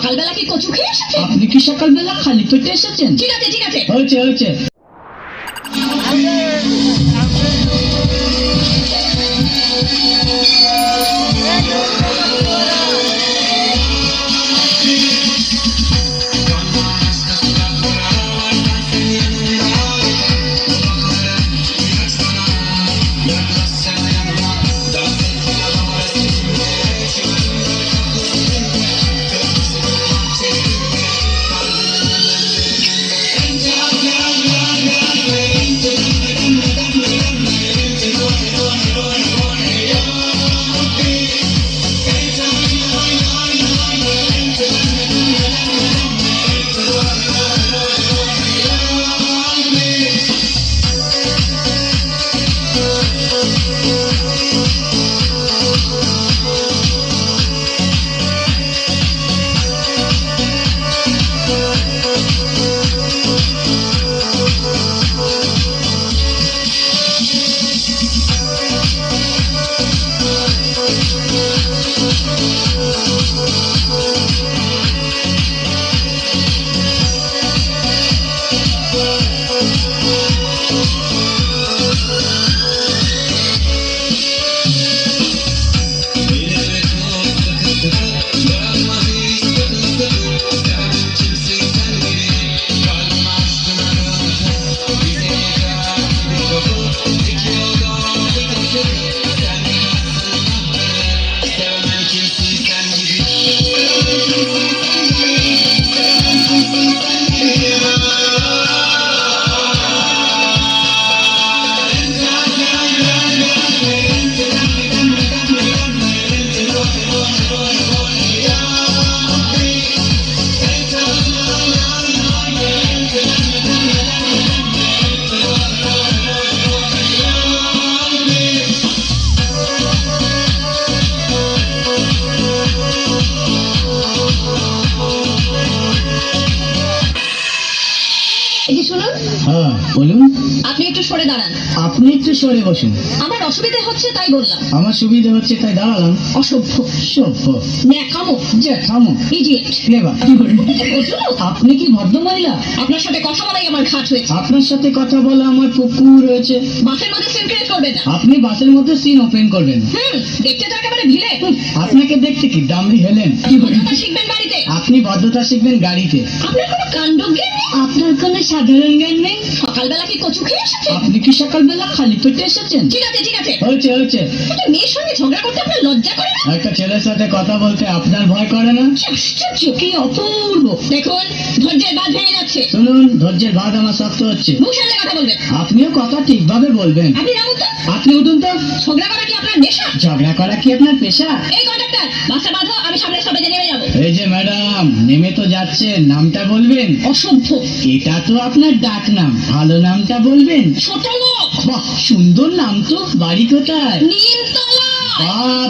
সকালবেলা কি কচু খেয়ে এসেছেন? আপনি কি সকালবেলা খালি পেটে এসেছেন? ঠিক আছে ঠিক আছে। হয়েছে হয়েছে। এই যে শুনুন, হ্যাঁ বলুন। আপনি একটু সরে দাঁড়ান। আপনি একটু সরে বসুন। আমার অসুবিধা হচ্ছে তাই বললাম। আমার সুবিধা হচ্ছে তাই দাঁড়ালাম। অসভ্য, সভ্য, ন্যাকামো, যে থামো, ইডিয়েট। ক্লেভার। আপনি কি ভদ্র মহিলা? আপনার সাথে কথা বলাই আমার ঘাট হয়েছে। আপনার সাথে কথা বলা আমার পুকুর হয়েছে। বাসের মধ্যে সিন ক্রিয়েট করবেন না। আপনি বাসের মধ্যে সিন ওপেন করবেন। দেখতে তো একেবারে ভিড়ে। আপনাকে দেখতে কি দামি হেলেন? ভদ্রতা শিখবেন বাড়িতে। আপনি ভদ্রতা শিখবেন গাড়িতে। আপনার কোনো কাণ্ড জ্ঞান নেই। আপনার কোনো সাধারণ জ্ঞান নেই। সকালবেলা কি কচু খেয়ে এসেছেন? আপনি কি সকালবেলা খালি পেটে এসেছেন? ঠিক আছে ঠিক আছে। হয়েছে হয়েছে। একটা মেয়ের সঙ্গে ঝগড়া করতে আপনার লজ্জা করে না? একটা ছেলের সাথে কথা বলতে আপনার ভয় করে না? কি আশ্চর্য, কি অপূর্ব। দেখুন, ধৈর্যের বাঁধ ভেঙে যাচ্ছে। শুনুন, ধৈর্যের বাঁধ আমার শক্ত হচ্ছে। মুখ সামলে কথা বলবেন। আপনিও কথা ঠিকভাবে বলবেন। আপনি নামুন তো। আপনি উঠুন তো। ঝগড়া করা কি আপনার নেশা? ঝগড়া করা কি আপনার পেশা? এই কন্ডাক্টর, বাসটা বাঁধো, আমি সামনের স্টপেজে নেমে যাবো। এই যে ম্যাডাম, নেমে তো যাচ্ছেন, নামটা বলবেন। অসভ্য, এটা তো আপনার ডাক নাম, ভালো নামটা বলবেন। ছোট লোক। বাহ, সুন্দর নাম তো। বাড়ি কোথায়? নিমতলা।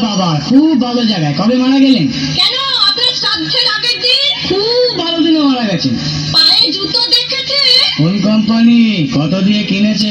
বাবা, খুব ভালো জায়গায়। কবে মারা গেলেন? কেন, আপনার শ্রাদ্ধের আগের দিন। খুব ভালো দিনে মারা গেছেন। পায়ে জুতো দেখেছে? কোন কোম্পানি? কত দিয়ে কিনেছে?